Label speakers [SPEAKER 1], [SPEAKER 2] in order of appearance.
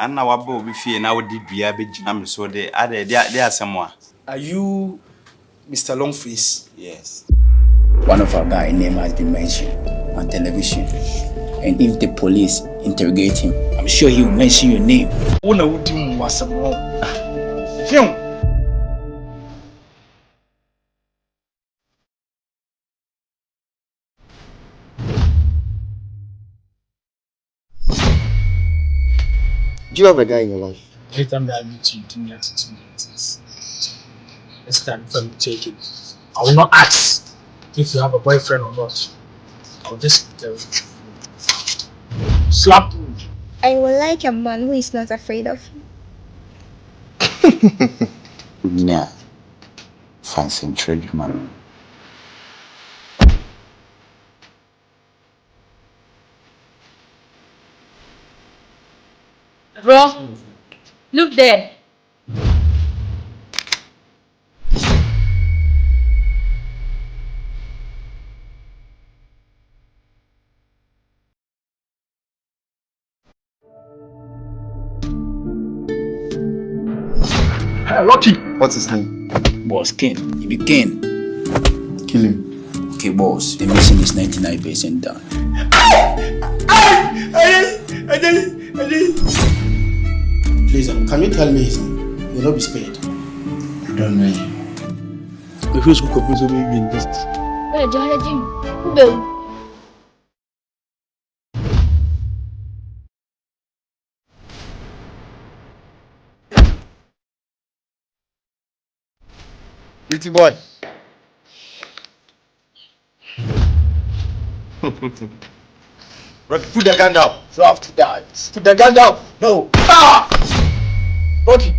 [SPEAKER 1] And now what will be fear now did be a bit jam so they are somewhere.
[SPEAKER 2] Are you Mr. LONGFACE?
[SPEAKER 1] Yes.
[SPEAKER 3] One of our guys' name has been mentioned on television. And if the police interrogate him, I'm sure he will mention your name.
[SPEAKER 2] Una udimu wasamo. Film.
[SPEAKER 4] Do you have a guy in your life?
[SPEAKER 2] Every time that I meet you, do me attitude. It's time for me to take it. I will not ask if you have a boyfriend or not. I'll just tell you. Slap you.
[SPEAKER 5] I would like a man who is not afraid of you.
[SPEAKER 1] Nah. Fancy trade man.
[SPEAKER 6] Bro, look there.
[SPEAKER 2] Hey, Rocky.
[SPEAKER 4] What's his name?
[SPEAKER 3] Boss, Ken. He be Ken.
[SPEAKER 4] Kill him.
[SPEAKER 3] Okay, boss. The mission is 99% done.
[SPEAKER 2] Please, can you tell me his name? He will not be spared.
[SPEAKER 4] I don't know him.
[SPEAKER 2] The first cook of me in this.
[SPEAKER 6] Hey, Jim. Who built?
[SPEAKER 4] Pretty boy. Rocky, put the gun down.
[SPEAKER 2] You have to die. Put the gun down. No. Ah! Rocky.